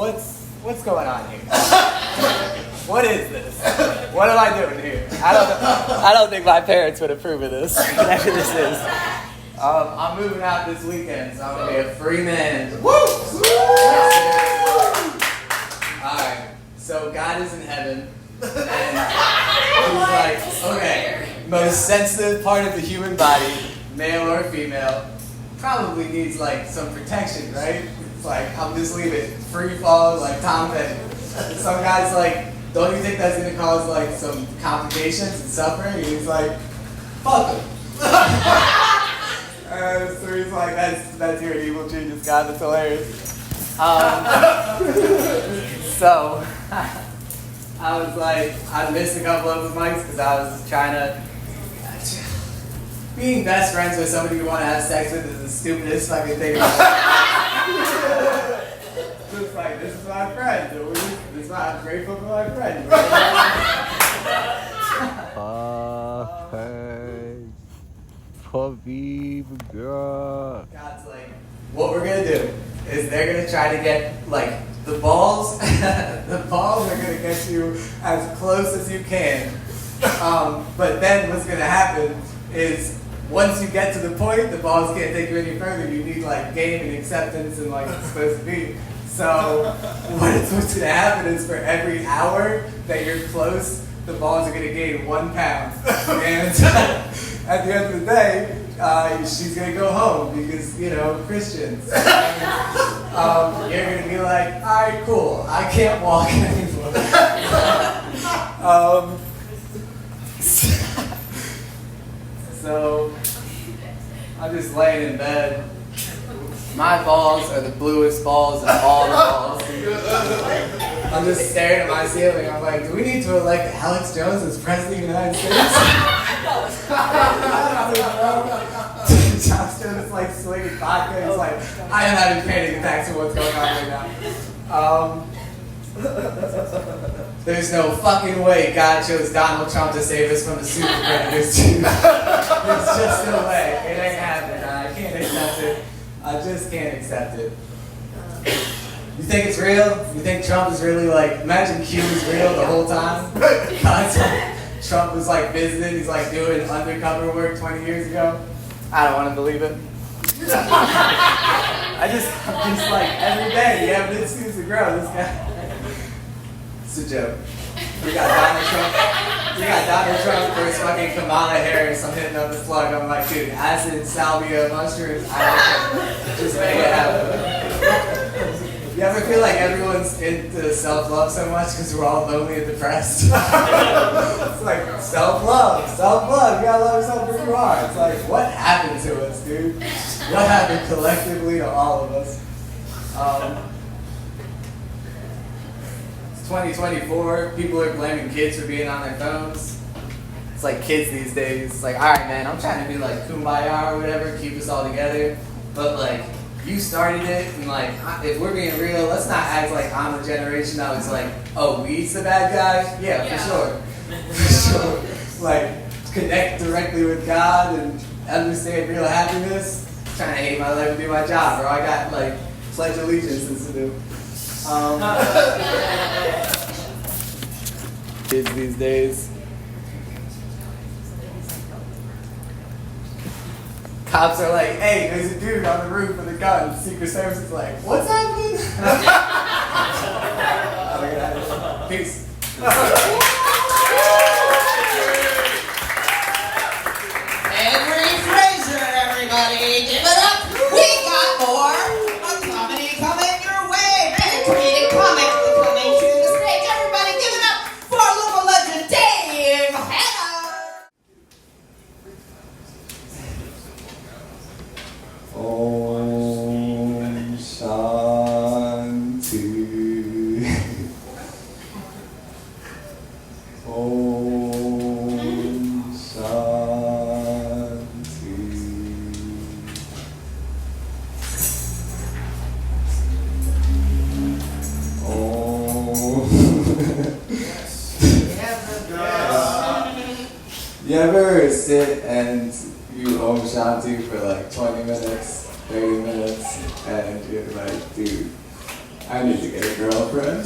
what's going on here? What is this? What am I doing here? I don't think my parents would approve of this, whatever this is. I'm moving out this weekend, so I'm going to be a free man. Woo! Alright, so God is in heaven, and he's like, okay, most sensitive part of the human body, male or female, probably needs like some protection, right? It's like, I'm just leave it free fall like Tom Petty. Some guy's like, don't you think that's going to cause like some complications and suffering? And he's like, fuck him. So he's like, that's your evil genius, God, that's hilarious. So, I was like, I missed a couple of the mics because I was trying to, being best friends with somebody you want to have sex with is the stupidest fucking thing in the world. Just like, this is my friend, this is why I'm grateful for my friend. God's like, what we're gonna do is they're gonna try to get like the balls. The balls are gonna get you as close as you can. But then what's gonna happen is once you get to the point, the balls can't take you any further. You need like gain and acceptance and like it's supposed to be. So what's gonna happen is for every hour that you're close, the balls are gonna gain 1 pound. And at the end of the day, she's going to go home because, you know, Christians. And, you're going to be like, all right, cool, I can't walk anymore. So, I'm just laying in bed. My balls are the bluest balls of all the balls. I'm just staring at my ceiling. I'm like, do we need to elect Alex Jones as president of the United States? Josh Jones is like swinging vodka. He's like, I am not even paying attention to what's going on right now. There's no fucking way God chose Donald Trump to save us from the super predators. There's just no way. It ain't happening. I can't accept it. I just can't accept it. You think it's real? You think Trump is really like, imagine Q was real the whole time? Trump was like visiting, he's like doing undercover work 20 years ago. I don't want to believe it. I'm just like, every day the evidence seems to grow. This guy. It's a joke. We got Donald Trump versus fucking Kamala Harris. I'm hitting up the plug. I'm like, dude, acid, salvia, mushrooms, I don't care. Just make it happen. You ever feel like everyone's into self-love so much because we're all lonely and depressed? It's like, self-love. You gotta love yourself where you are. It's like, what happened to us, dude? What happened collectively to all of us? It's 2024. People are blaming kids for being on their phones. It's like kids these days. It's like, alright, man, I'm trying to be like kumbaya or whatever, keep us all together. But like, you started it, and like, if we're being real, let's not act like I'm a generation that was like, oh, weed's the bad guy? Yeah, for sure. For sure. Like, connect directly with God and understand real happiness. I'm trying to hate my life and do my job, bro. I got like pledge allegiances to do. Kids these days. Cops are like, hey, there's a dude on the roof with a gun. Secret Service is like, what's happening? Peace. Henry Fraser, everybody, give it up. We got more. A comedy coming your way. Big comedic comic coming to the stage. Everybody, give it up for our local legend, Dave Hanna. Om Shanti. Om Shanti. Om. You ever sit and you Om Shanti for like 20 minutes, 30 minutes, and you're like, dude, I I need to get a girlfriend.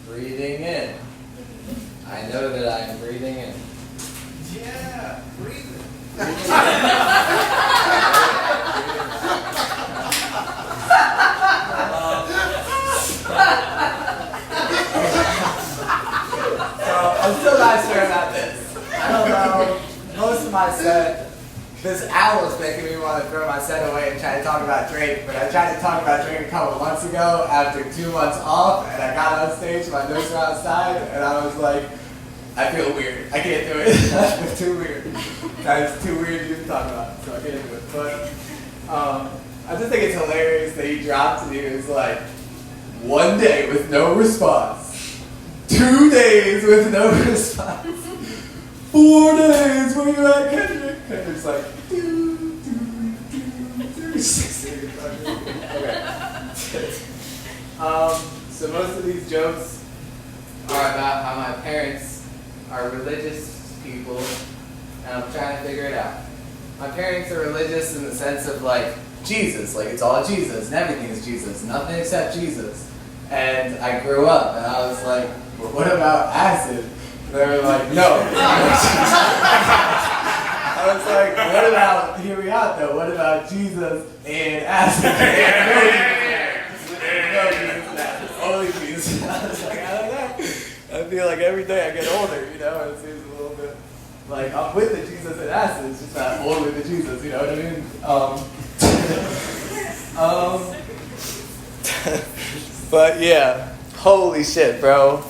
Breathing in. I know that I am breathing in. Yeah, breathing. I'm still not sure about this. I don't know. Most of my set, this owl is making me want to throw my set away and try to talk about Drake. But I tried to talk about Drake a couple months ago after 2 months off, and I got on stage, my notes were outside, and I was like, I feel weird. I can't do it. It's too weird. It's too weird to even talk about, so I can't do it. But I just think it's hilarious that he dropped it. He was like, 1 day with no response. 2 days with no response. 4 days where you at, Kendrick? Kendrick's like, do. 6 days. Okay. So most of these jokes are about how my parents are religious people, and I'm trying to figure it out. My parents are religious in the sense of like Jesus, like it's all Jesus, and everything is Jesus, nothing except Jesus. And I grew up, and I was like, well, what about acid? And they were like, no. I was like, what about, hear me out though, what about Jesus and acid? No Jesus and acid, only Jesus. I was like, I don't know. I feel like every day I get older, you know, it seems a little bit like I'm with the Jesus and acid, it's just not old with the Jesus, you know what I mean? But yeah, holy shit, bro.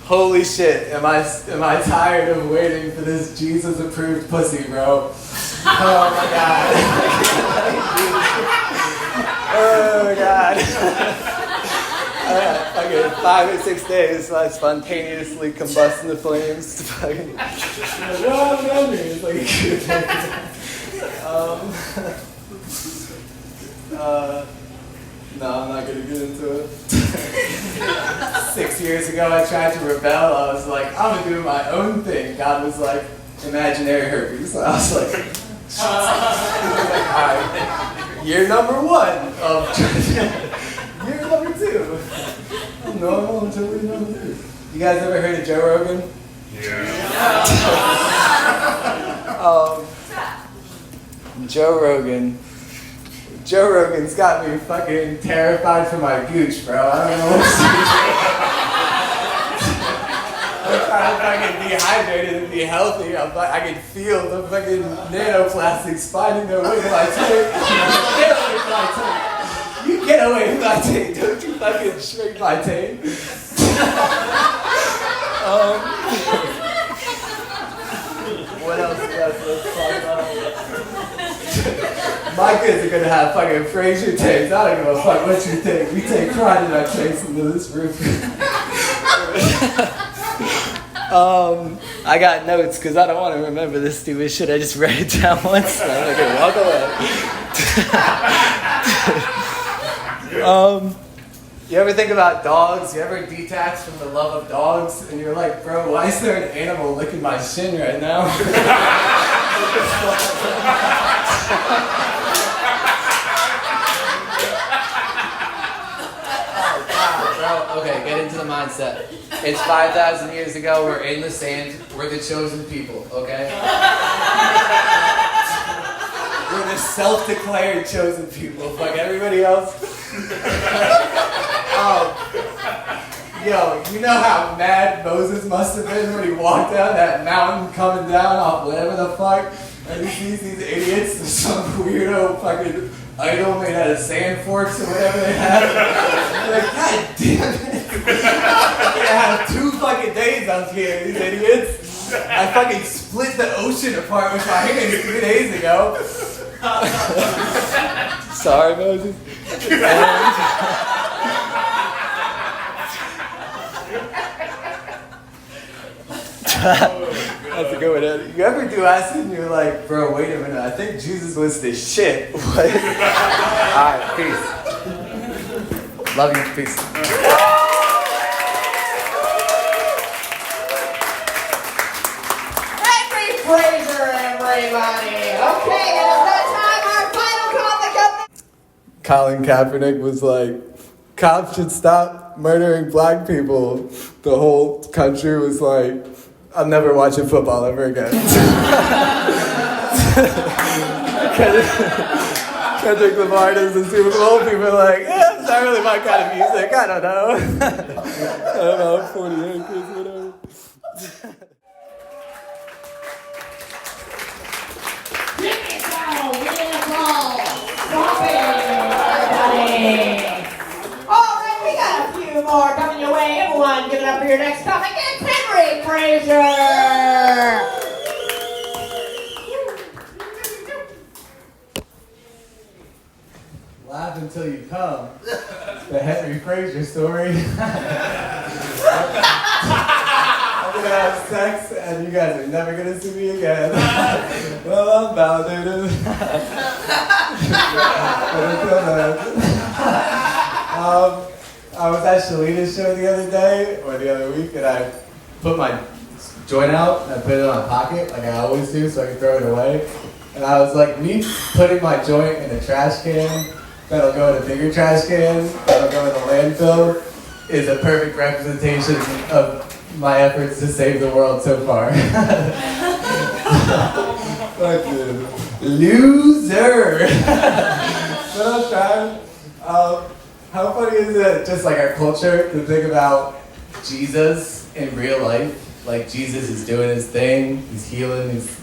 Holy shit, am I tired of waiting for this Jesus-approved pussy, bro? Oh my god. Oh my god. Fucking 5 or 6 days, I spontaneously combust in the flames. Fucking, it's like no, I'm not gonna get into it. 6 years ago, I tried to rebel. I was like, I'm gonna do my own thing. God was like, imaginary herpes. I was like, all right, year number 1 of year number 2. I'm normal until year number 2. You guys ever heard of Joe Rogan? Yeah. Joe Rogan's got me fucking terrified for my gooch, bro. I don't know what to do. I'm trying to fucking be hydrated and be healthy. I can feel the fucking nanoplastics finding their way to my tape. Get away from my tape. You get away from my tape. Don't you fucking shrink my tape. What else let's talk about? My kids are gonna have fucking Frasier tapes. I don't give a fuck what you think. We take pride in our tapes into this roof. I got notes because I don't want to remember this stupid shit. I just read it down once and I'm gonna walk away. You ever think about dogs? You ever detach from the love of dogs and you're like, bro, why is there an animal licking my shin right now? Okay, get into the mindset. It's 5,000 years ago, we're in the sand, we're the chosen people, okay? We're the self-declared chosen people, fuck everybody else. Yo, you know how mad Moses must have been when he walked down that mountain coming down off whatever the fuck, and he sees these idiots, some weirdo fucking idol made out of sand forks or whatever they have. They're like, God damn it. They have 2 fucking days out here, these idiots. I fucking split the ocean apart with my hands 3 days ago. Sorry, Moses. That's a good one. You ever do acid and you're like, bro, wait a minute, I think Jesus was the shit. What? Alright, peace. Love you. Peace. Henry Fraser, everybody. Okay, and it's that time, our final comic of the... Colin Kaepernick was like, cops should stop murdering black people. The whole country was like, I'm never watching football ever again. Kendrick Lamar does the Super Bowl. People are like, it's not really my kind of music. I don't know. I don't know, I'm 48, kids, whatever. Alright, we got a few more coming your way. Everyone, give it up for your next comic. It's Henry Fraser! Laugh until you come. The Henry Fraser story. I'm gonna have sex and you guys are never gonna see me again. Well, I'm validated. I was at Shalina's show the other day, or the other week, and I put my joint out and I put it in my pocket, like I always do, so I can throw it away. And I was like, me putting my joint in a trash can, that'll go in a bigger trash can, that'll go in the landfill, is a perfect representation of my efforts to save the world so far. Fucking loser! But I'm trying. How funny is it, just like our culture, to think about Jesus in real life? Like Jesus is doing his thing, he's healing, he's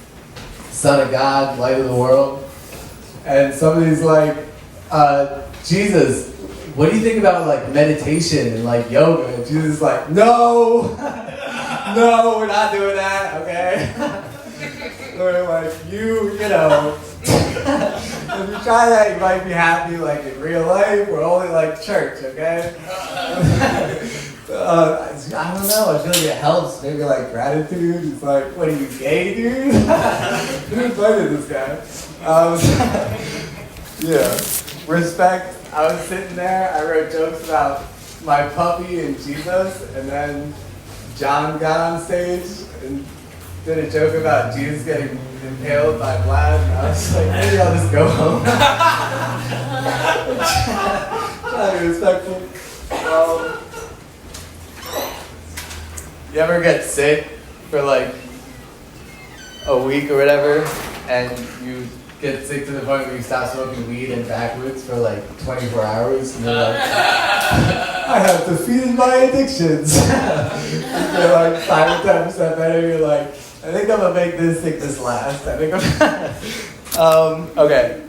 Son of God, light of the world. And somebody's like, Jesus, what do you think about like meditation and like yoga? And Jesus is like, no, no, we're not doing that, okay? We're like, you know, if you try that, you might be happy like in real life. We're only like church, okay? I don't know, I feel like it helps. Maybe like gratitude. It's like, what are you, gay, dude? Who invited this guy? Yeah, respect. I was sitting there, I wrote jokes about my puppy and Jesus, and then John got on stage and did a joke about Jesus getting impaled by Vlad, and I was like, maybe I'll just go home. Trying to be respectful. You ever get sick for like a week or whatever, and you get sick to the point where you stop smoking weed and backwoods for like 24 hours, and you're like, I have defeated my addictions. You're like 5 or 10% better, you're like, I think I'm gonna make this sickness last. I think I'm okay.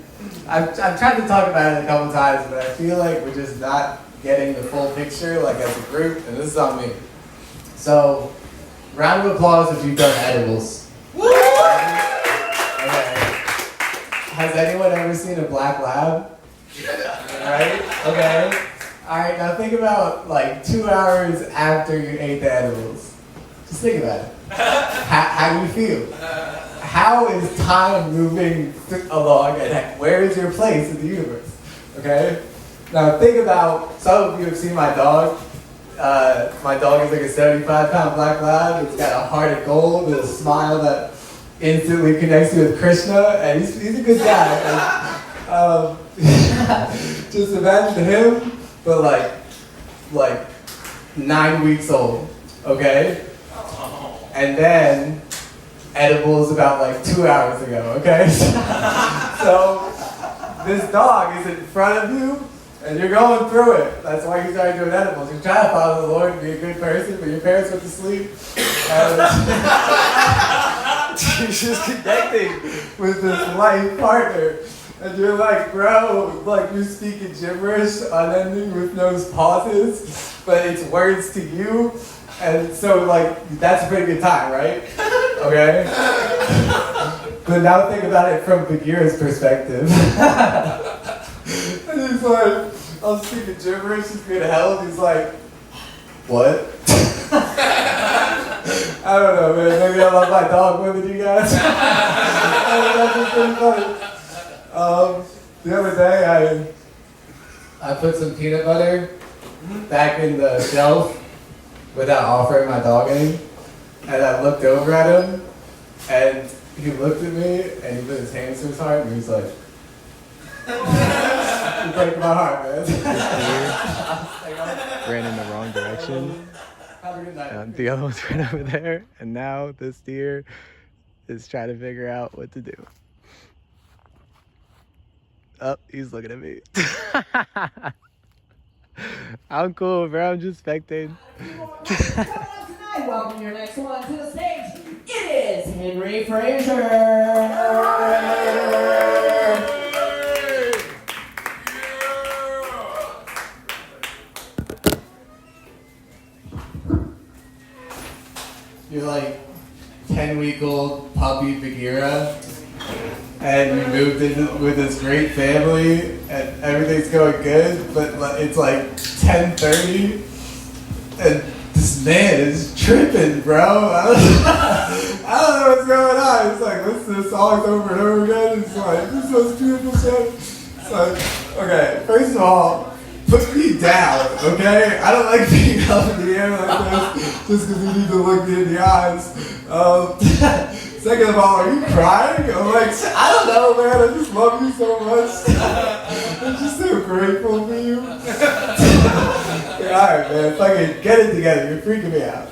I've tried to talk about it a couple times, but I feel like we're just not getting the full picture, like as a group, and this is on me. So, round of applause if you've done edibles. Okay. Has anyone ever seen a black lab? Right? Okay. Alright, now think about like 2 hours after you ate the edibles. Just think about it. How do you feel? How is time moving along, and where is your place in the universe? Okay? Now think about, some of you have seen my dog. My dog is like a 75-pound black lab. It's got a heart of gold with a smile that instantly connects you with Krishna, and he's a good guy. And, just imagine him, but like 9 weeks old, okay? And then edibles about like 2 hours ago, okay? So this dog is in front of you, and you're going through it. That's why you started doing edibles. You're trying to follow the Lord and be a good person, but your parents went to sleep. And you're just connecting with this life partner. And you're like, bro, like you're speaking gibberish, unending with no pauses, but it's words to you. And so like, that's a pretty good time, right? Okay? But now think about it from Bagheera's perspective. And he's like, I'm speaking gibberish, he's going to hell, and he's like, what? I don't know, man, maybe I love my dog more than you guys. That's just pretty funny. The other day, I put some peanut butter back in the shelf without offering my dog any. And I looked over at him, and he looked at me, and he put his hands to his heart, and he was like, "You break my heart, man." Ran in the wrong direction. Have a good night. The other one's right over there, and now this deer is trying to figure out what to do. Oh, he's looking at me. I'm cool, bro. I'm just spectating. Tonight, welcome your next one to the stage. It is Hare Krishna. You're like 10-week-old puppy Bagheera, and you moved in with this great family, and everything's going good, but it's like 10:30, and this man is tripping, bro. I don't know what's going on. It's like, listen to this songs over and over again. It's like, this is most beautiful shit. It's like, okay, first of all, put me down, okay? I don't like being up in the air like this just because you need to look me in the eyes. Second of all, are you crying? I'm like, I don't know, man. I just love you so much. I'm just so grateful for you. Alright, man. Fucking get it together. You're freaking me out.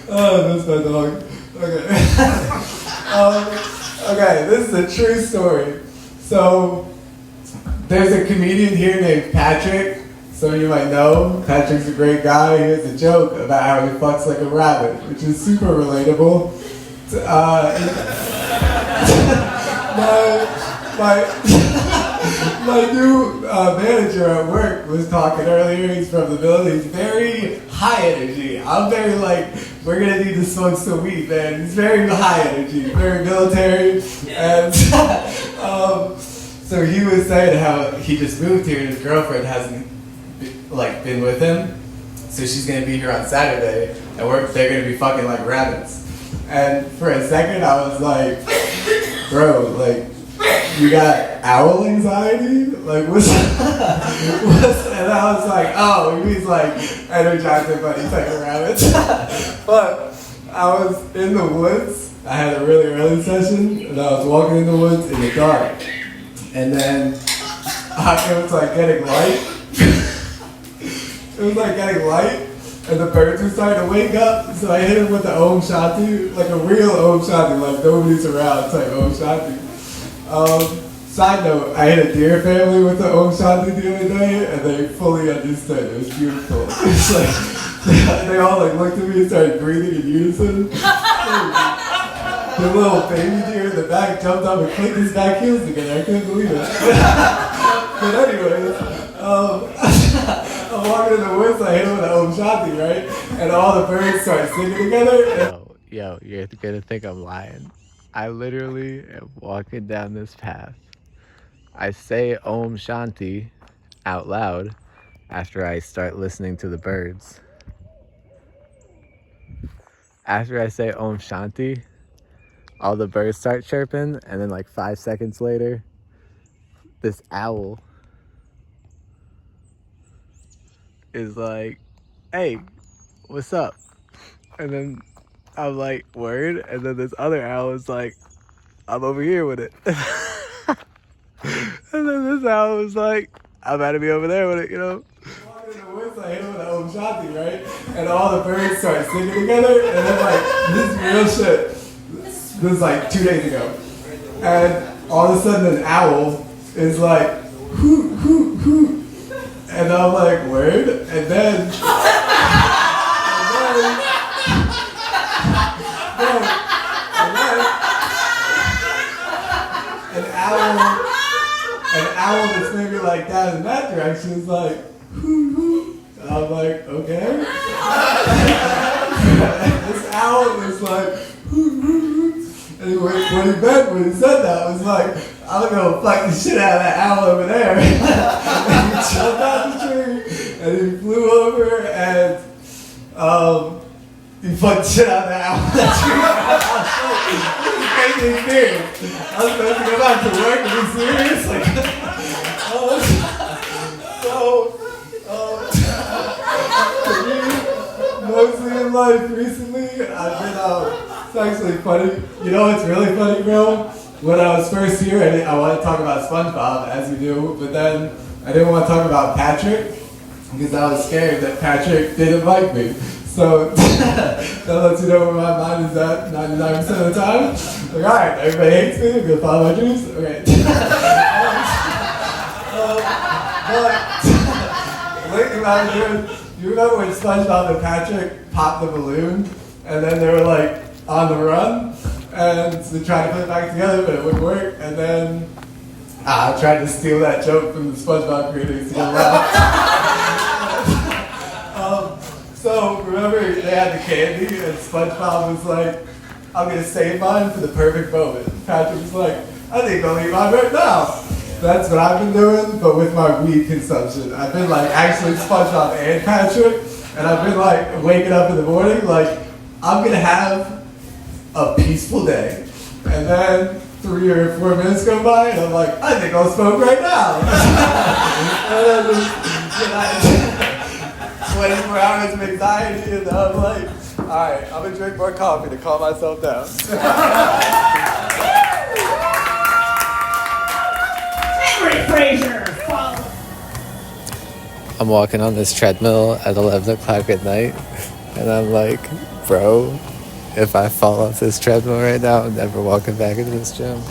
Oh, that's my dog. Okay. Okay, this is a true story. So, there's a comedian here named Patrick. Some of you might know. Patrick's a great guy. He has a joke about how he fucks like a rabbit, which is super relatable. My new manager at work was talking earlier. He's from the building. He's very high energy. I'm very like, we're gonna need to smoke some weed, man. He's very high energy, very military, and so he was saying how he just moved here and his girlfriend hasn't been with him, so she's gonna be here on Saturday, and they're gonna be fucking like rabbits. And for a second, I was like, bro, like, you got owl anxiety? Like, what's and I was like, oh, he means like energizing buddy type of rabbits. But I was in the woods. I had a really early session, and I was walking in the woods in the dark. And then it was like getting light. It was like getting light. And the birds were starting to wake up, so I hit him with the Om Shanti, like a real Om Shanti, like nobody's around type Om Shanti. Side note, I hit a deer family with the Om Shanti the other day, and they fully understood. It was beautiful. It's like, they all like looked at me and started breathing in unison. The little baby deer in the back jumped up and clicked his back heels together. I couldn't believe it. But anyways, I'm walking in the woods, I hit him with an Om Shanti, right? And all the birds start singing together. Yo, you're gonna think I'm lying. I literally am walking down this path. I say Om Shanti out loud after I start listening to the birds. After I say Om Shanti, all the birds start chirping, and then like 5 seconds later, this owl is like, hey, what's up? And then I'm like, word? And then this other owl is like, I'm over here with it. And then this owl was like, I'm about to be over there with it, you know? Walking in the woods, I hit him with an Om Shanti, right? And all the birds start singing together, and then like, this is real shit. This was like 2 days ago. And all of a sudden an owl is like, hoot, hoot, hoot. And I'm like, word? And then an owl that's maybe like down in that direction is like, hoo hoo. And I'm like, okay. This owl is like, hoo hoo hoo. And when he said that, was like, I'm gonna fuck the shit out of that owl over there. And he jumped out the tree, and he flew over, and he fucked the shit out of that owl. Crazy experience. I was supposed to go back to work and be serious, like, life recently, I've been, it's actually funny. You know what's really funny, bro? When I was first here, I wanted to talk about SpongeBob, as you do, but then I didn't want to talk about Patrick, because I was scared that Patrick didn't like me. So, that lets you know where my mind is at 99% of the time. Like, alright, everybody hates me, I'm gonna follow my dreams. Okay. But, lately what I was doing, you remember when SpongeBob and Patrick popped the balloon, and then they were like on the run, and they tried to put it back together, but it wouldn't work, and then I tried to steal that joke from the SpongeBob creators to get So remember they had the candy, and SpongeBob was like, I'm gonna save mine for the perfect moment. Patrick was like, I think I'll eat mine right now. That's what I've been doing, but with my weed consumption. I've been like actually SpongeBob and Patrick, and I've been like waking up in the morning like, I'm gonna have a peaceful day. And then 3 or 4 minutes go by, and I'm like, I think I'll smoke right now. And then 24 hours of anxiety, and I'm like, alright, I'm gonna drink more coffee to calm myself down. Fraser, follow. I'm walking on this treadmill at 11 o'clock at night, and I'm like, bro, if I fall off this treadmill right now, I'm never walking back into this gym.